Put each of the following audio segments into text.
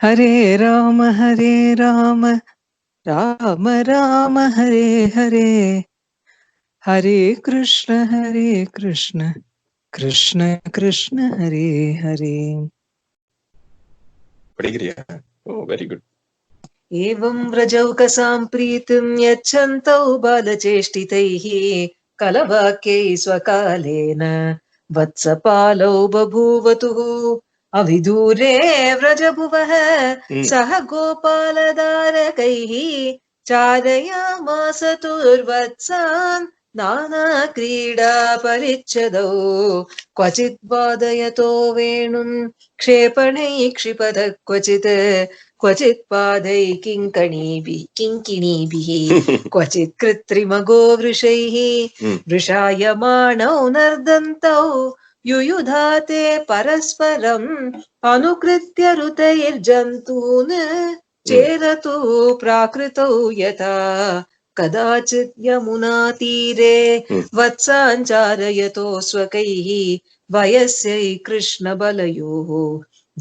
हरे राम राम राम हरे हरे, हरे Krishna Krishna Krishna Hare Hare. Oh, very good. एवं व्रजौकसां प्रीतिं यच्छन्तौ बालचेष्टितैः कलवाक्यै स्वकालेन वत्सपालौ बभूवतुः अविदूरे व्रजभुवः सह गोपालदारकैः चारयामास तुर्वत्सान् नानाक्रीडा परिच्छदौ क्वचित् वादयतो वेणुं क्षेपणैः क्षिपतः क्वचित् पादै किङ्किणीभिः क्वचित् कृत्रिमगो वृषैः वृषायमाणौ नर्दन्तौ युयुधाते परस्परम् अनुकृत्य ऋतैर्जन्तून् चेरतु प्राकृतौ यथा कदाचित् यमुनातीरे वत्साञ्चारयतो स्वकैः वयस्यै कृष्णबलयोः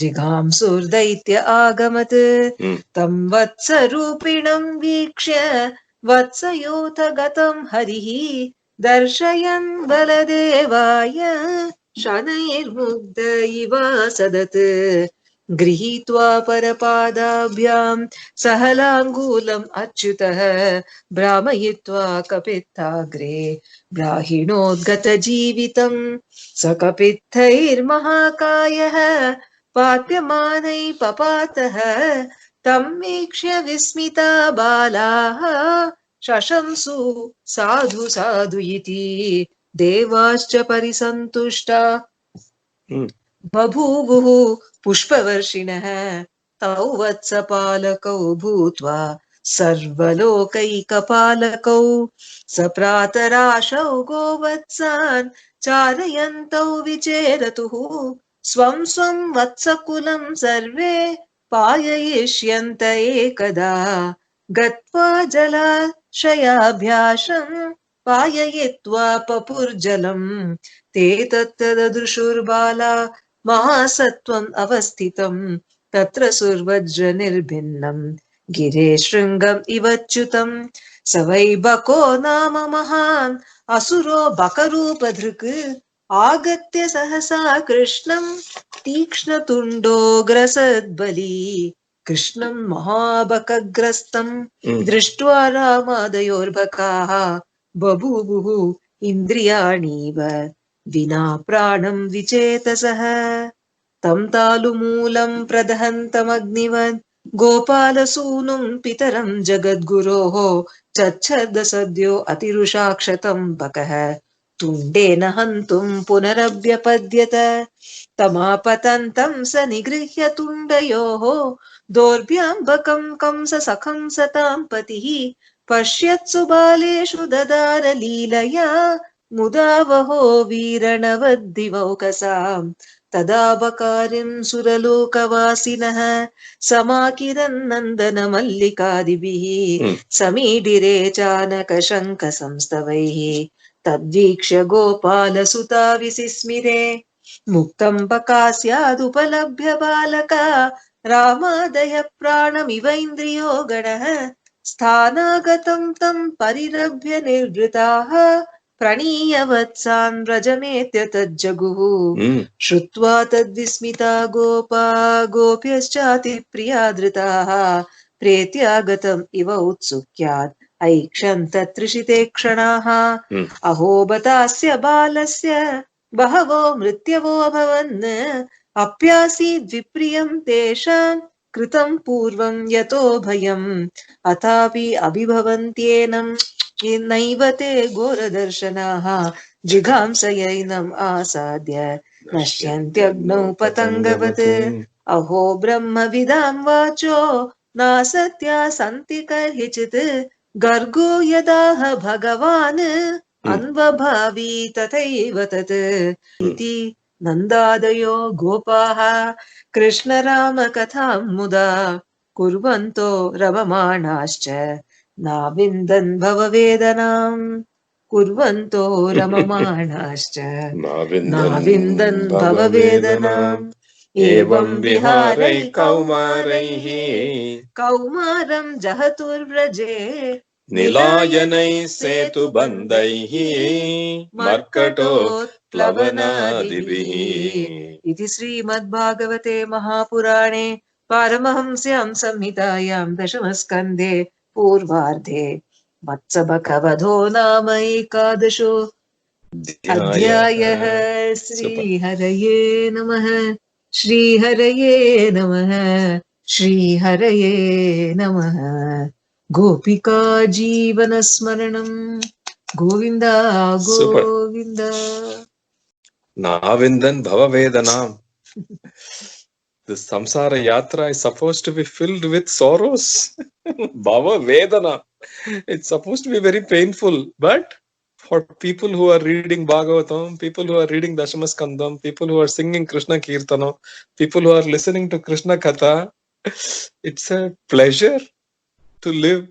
जिघांसुर्दैत्य आगमत् तं वत्सरूपिणं वीक्ष्य वत्सयोऽथ गतं हरिः दर्शयन् बलदेवाय शनैर्मुग्ध इवासदत् गृहीत्वा परपादाभ्यां सहलाङ्गूलम् अच्युतः भ्रामयित्वा कपित्थाग्रे ब्राहिणोद्गतजीवितं स कपित्थैर्महाकायः पाप्यमानै पपातः तं वीक्ष्य विस्मिता बालाः शशंसु साधु साधु इति देवाश्च परिसन्तुष्टा बभूवुः पुष्पवर्षिणः तौ वत्सपालकौ भूत्वा सर्वलोकैकपालकौ सप्रातराशौ गोवत्सान् चारयन्तौ विचेरतुः स्वं स्वं वत्सकुलं सर्वे पाययिष्यन्त एकदा गत्वा जलाशयाभ्यासं पाययित्वा पपुर्जलम् ते तत्तददृशुर्बाला महासत्त्वम् अवस्थितम् तत्र सुर्वज्रनिर्भिन्नम् गिरे शृङ्गम् इवच्युतम् स वै बको नाम महान् असुरो बकरूपधृक् आगत्य सहसा कृष्णम् तीक्ष्णतुण्डोऽग्रसद्बली कृष्णम् महाबकग्रस्तम् दृष्ट्वा रामादयोर्बकाः बभूवुः इन्द्रियाणीव विना प्राणं विचेतसः तं तालुमूलं प्रदहन्तमग्निवन् गोपालसूनुं पितरं जगद्गुरोः चच्छ्द सद्यो अतिरुषाक्षतं बकः तुण्डेन हन्तुं पुनरभ्यपद्यत तमापतन्तं स निगृह्य तुण्डयोः दोर्भ्यां बकं कंस सखं सतां पतिः पश्यत्सु बालेषु ददार लीलया मुदा वहो वीरणवद्दिवौकसाम् तदा बकारिं सुरलोकवासिनः समाकिरन्नन्दनमल्लिकादिभिः समीडिरे चानकशङ्खसंस्तवैः तद्वीक्ष्य गोपालसुता विसिस्मिरे मुक्तं बकास्यादुपलभ्य बालका रामादय प्राणमिवैन्द्रियो गणः स्थानागतं तं परिरभ्य निर्वृताः प्रणीय वत्सान् व्रजमेत्य तज्जगुः श्रुत्वा तद्विस्मिता गोपा गोप्यश्चातिप्रिया धृताः प्रेत्यागतम् इव उत्सुक्यात् ऐक्षन्त तृषिते क्षणाः अहो बतास्य बालस्य बहवो मृत्यवो अभवन् अप्यासीद्विप्रियं तेषां कृतं पूर्वं यतो भयम् अथापि अभिभवन्त्येनं नैव ते घोरदर्शनाः जिघांसयैनम् आसाद्य नश्यन्त्यग्नौ पतङ्गवत् अहो ब्रह्मविदां वाचो नासत्या सन्ति कर्हिचित् गर्गो यदाह भगवान् अन्वभावी तथैव तत् इति नन्दादयो गोपाः कृष्णरामकथां मुदा कुर्वन्तो रममाणाश्च नाविन्दन् भववेदनाम् कुर्वन्तो रममाणाश्च नाविन्दन् भववेदनाम् एवं विहारै कौमारैः कौमारं जहतुर्व्रजे निलायनैः सेतुबन्धैः मर्कटोत्प्लवनादिभिः। इति श्रीमद्भागवते महापुराणे पारमहंस्यां संहितायां दशमस्कन्धे पूर्वार्धे वत्सबकवधो नाम एकादशो अध्यायः। श्रीहरये नमः। श्रीहरये नमः। श्रीहरये नमः। गोपिका जीवनस्मरणं Govind Super. Govind. Navindan Bhavavedanam. The samsara yatra is supposed to be filled with sorrows. Bhava Vedana. It's supposed to be very painful. But for people who are reading Bhagavatam, people who are reading Dashamaskandam, people who are singing Krishna Kirtana, people who are listening to Krishna Katha, it's a pleasure to live.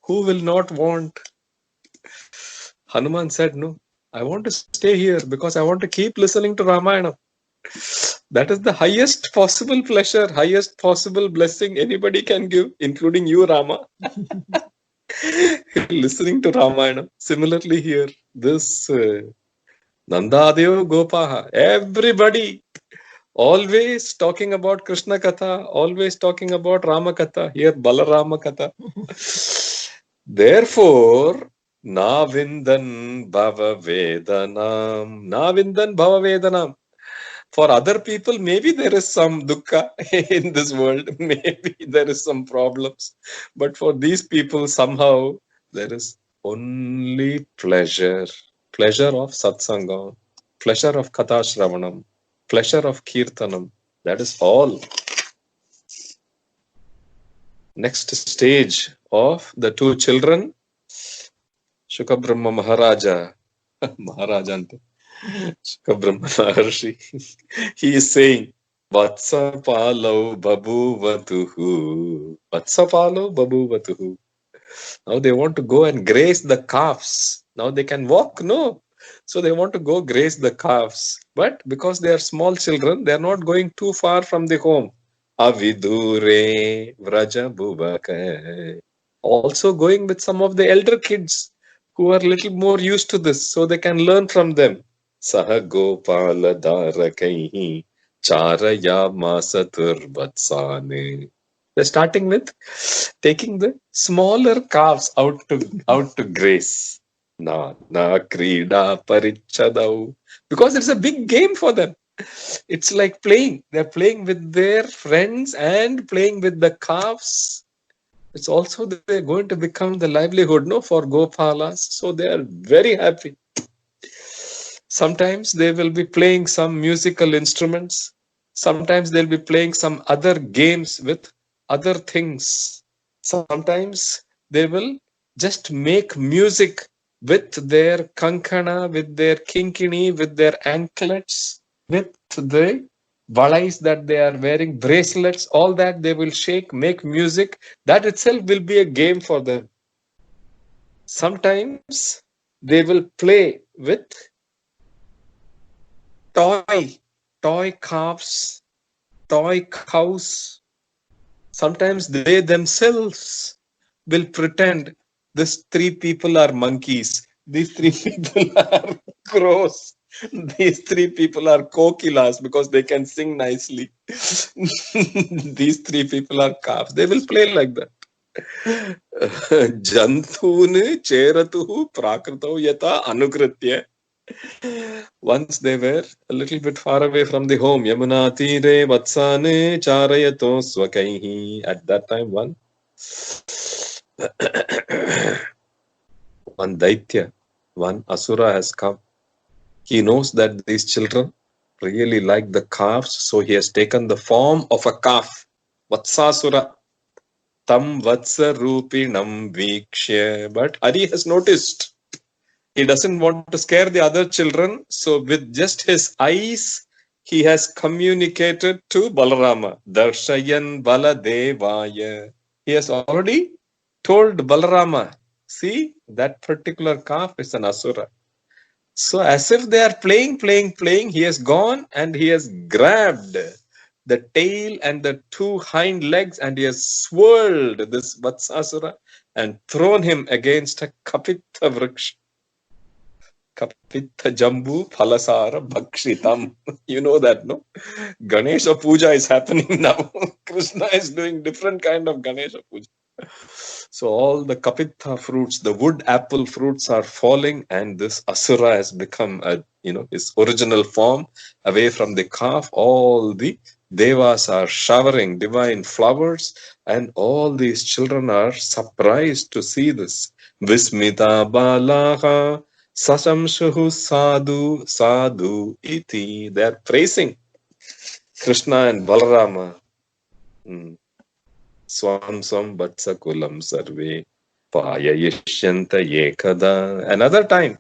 Who will not want? Hanuman said, no, I want to stay here because I want to keep listening to Ramayana. That is the highest possible pleasure, highest possible blessing anybody can give, including you, Rama. Listening to Ramayana. Similarly here, this Nandadeo Gopaha, everybody always talking about Krishna Katha, always talking about Rama Katha, here Balarama Katha. Therefore, Navindan Bhava Vedanam. Navindan Bhava Vedanam. For other people, maybe there is some dukkha in this world. Maybe there is some problems. But for these people, somehow, there is only pleasure. Pleasure of satsangam. Pleasure of katha shravanam. Pleasure of kirtanam. That is all. Next stage of the two children, Shukabrahma Maharaja. Maharajante. Shukabrahma Maharshi. He is saying, Vatsapalo babuvatuhu. Vatsapalo babuvatuhu. Now they want to go and graze the calves. Now they can walk, no. So they want to go graze the calves. But because they are small children, they are not going too far from the home. Avidure vraja bhuvaka. Also going with some of the elder kids who are a little more used to this, so they can learn from them. Saha gopala dharakaihi charaya masatur vatsane. They're starting with taking the smaller calves out to graze. Na krida parichadau. Because it's a big game for them. It's like playing. They're playing with their friends and playing with the calves. It's also they're going to become the livelihood, no, for Gopalas. So they are very happy. Sometimes they will be playing some musical instruments. Sometimes they'll be playing some other games with other things. Sometimes they will just make music with their kankana, with their kinkini, with their anklets, with the valais that they are wearing, bracelets, all that they will shake, make music. That itself will be a game for them. Sometimes they will play with toy calves, toy cows. Sometimes they themselves will pretend these three people are monkeys, these three people are crows, these three people are kokilas because they can sing nicely. These three people are calves. They will play like that. Jantune cheratuhu prakrito yata anukritya. Once they were a little bit far away from the home. Yamuna tire vatsane charayato swakaihi. At that time, one Daitya, one Asura has come. He knows that these children really like the calves, so he has taken the form of a calf. Vatsasura. Tam vatsa rupinam vikshya. But Hari has noticed. He doesn't want to scare the other children. So with just his eyes, he has communicated to Balarama. Darshayan Baladevaya. He has already told Balarama, see, that particular calf is an Asura. So as if they are playing, he has gone and he has grabbed the tail and the two hind legs and he has swirled this Vatsasura and thrown him against a Kapitha Vriksha. Kapitha Jambu Phalasara Bhakshitam. You know that, no? Ganesha Puja is happening now. Krishna is doing different kind of Ganesha Puja. So all the Kapitha fruits, the wood apple fruits are falling, and this Asura has become his original form away from the calf. All the Devas are showering divine flowers, and all these children are surprised to see this. Vismita Balaha Sasamshuhu Sadhu Sadhu Iti. They are praising Krishna and Balarama. Swam Swam Vatsakulam Sarve Payayishyanta Yekada. Another time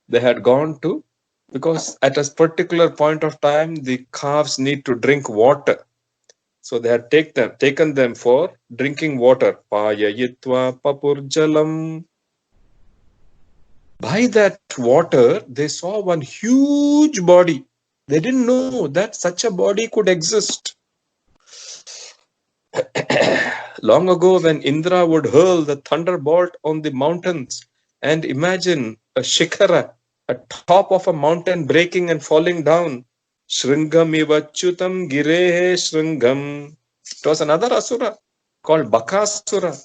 they had gone to, because at a particular point of time the calves need to drink water. So they had taken them for drinking water. Payayitva Papurjalam. By that water, they saw one huge body. They didn't know that such a body could exist. Long ago, when Indra would hurl the thunderbolt on the mountains, and imagine a shikara, a top of a mountain breaking and falling down. Shringam ivachyutam girehe shringam. It was another asura called Bakasura.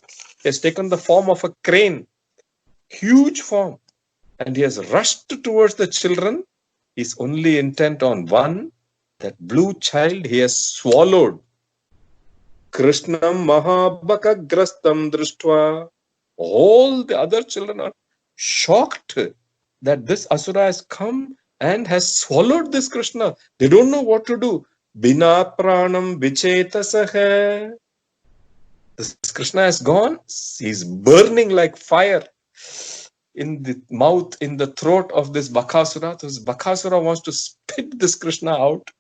He has taken the form of a crane, huge form, and he has rushed towards the children. He's only intent on one, that blue child he has swallowed. Krishnam Mahabhakagrastam Drishtva. All the other children are shocked that this asura has come and has swallowed this Krishna. They don't know what to do. Bina pranam vichetasaha. This Krishna has gone. He's burning like fire in the mouth, in the throat of this Bakasura. This Bakasura wants to spit this Krishna out.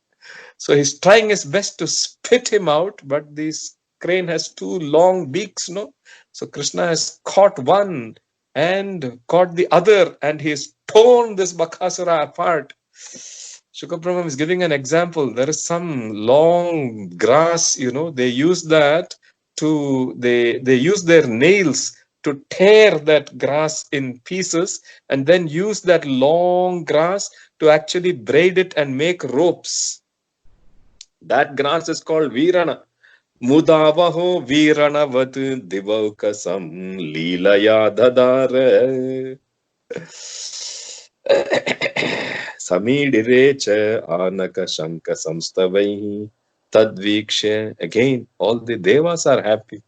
So he's trying his best to spit him out, but this crane has two long beaks, no? So Krishna has caught one and caught the other, and he's torn this Bakasura apart. Shukra Brahma is giving an example. There is some long grass, they use that they use their nails to tear that grass in pieces and then use that long grass to actually braid it and make ropes. That grass is called Virana. Mudavaho Viranavat Divaukasam Leelaya Dadara Samidirecha Anaka Shanka Samstavai Tadviksha. Again, all the Devas are happy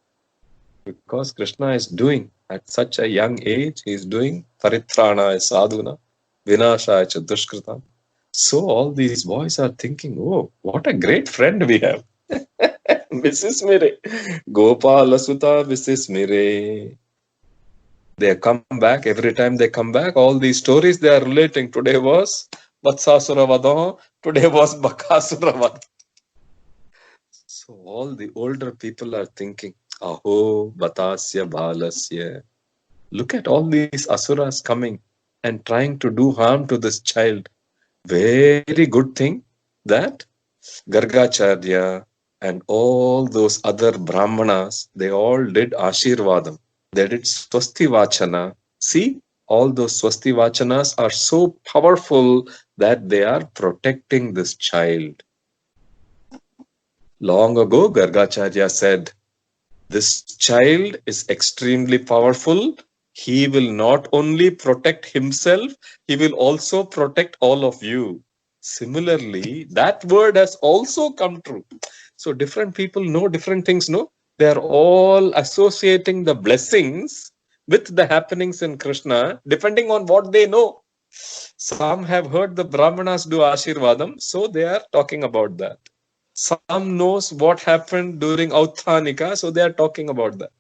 because Krishna is doing, at such a young age, he is doing Paritrana Sadhuna, Vinashaya Dushkrita. So all these boys are thinking, oh, what a great friend we have. Mrs. Mere. Gopala Sutta Mrs. Mere. They come back. Every time they come back, all these stories they are relating. Today was Vatsasura Vadam. Today was Bakasura Vadam. So all the older people are thinking, Aho Batasya Balasya. Look at all these asuras coming and trying to do harm to this child. Very good thing that Gargacharya and all those other Brahmanas, they all did Ashirvadam. They did Swasti Vachana. See, all those Swasti Vachanas are so powerful that they are protecting this child. Long ago, Gargacharya said, this child is extremely powerful. He will not only protect himself, he will also protect all of you. Similarly, that word has also come true. So different people know different things, no? They are all associating the blessings with the happenings in Krishna, depending on what they know. Some have heard the Brahmanas do Ashirvadam, so they are talking about that. Some knows what happened during Autthanika, so they are talking about that.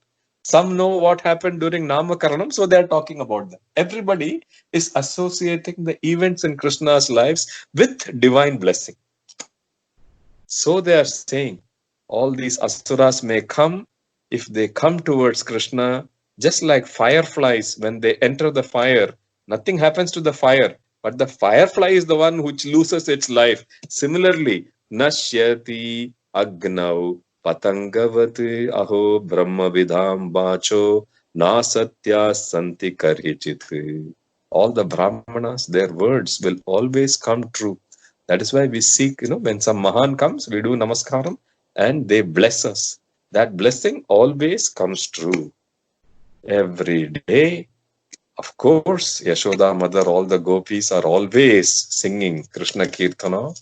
Some know what happened during Namakaranam, so they are talking about that. Everybody is associating the events in Krishna's lives with divine blessing. So they are saying, all these asuras may come, if they come towards Krishna, just like fireflies, when they enter the fire, Nothing happens to the fire, but the firefly is the one which loses its life. Similarly, nashyati agnau patangavati aho brahma vidham vacho nasatya santi karhichit. All the brahmanas, their words will always come true. That is why we seek, when some Mahan comes, we do namaskaram and they bless us. That blessing always comes true. Every day, of course, Yashoda mother, all the gopis are always singing Krishna Kirtana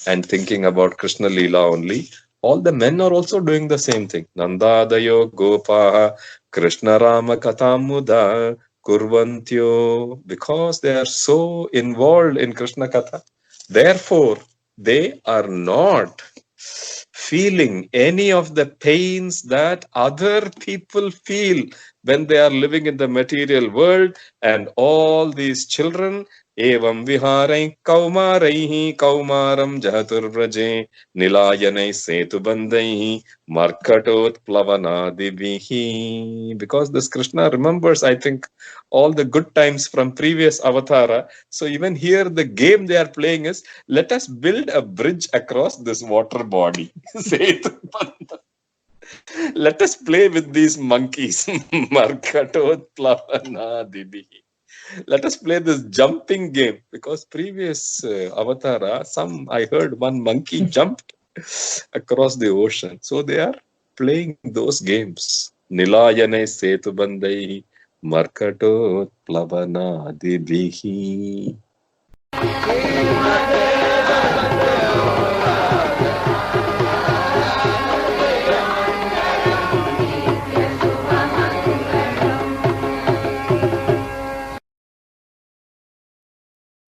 and thinking about Krishna Leela only. All the men are also doing the same thing. Nandadayo Gopaha Krishna Rama Kathamuda Kurvantyo, because they are so involved in Krishna Katha. Therefore, they are not feeling any of the pains that other people feel when they are living in the material world. And all these children, evam viharai kaumaraihi kaumaram jahatur vraje nilayanai setubandaihi markatot plavanadibihi. Because this Krishna remembers, I think, all the good times from previous avatara. So even here the game they are playing is, let us build a bridge across this water body. Let us play with these monkeys. Markatot plavanadibihi. Let us play this jumping game, because previous avatara, I heard one monkey jumped across the ocean. So they are playing those games. Nilayane setubandai markatot plavanadibihi.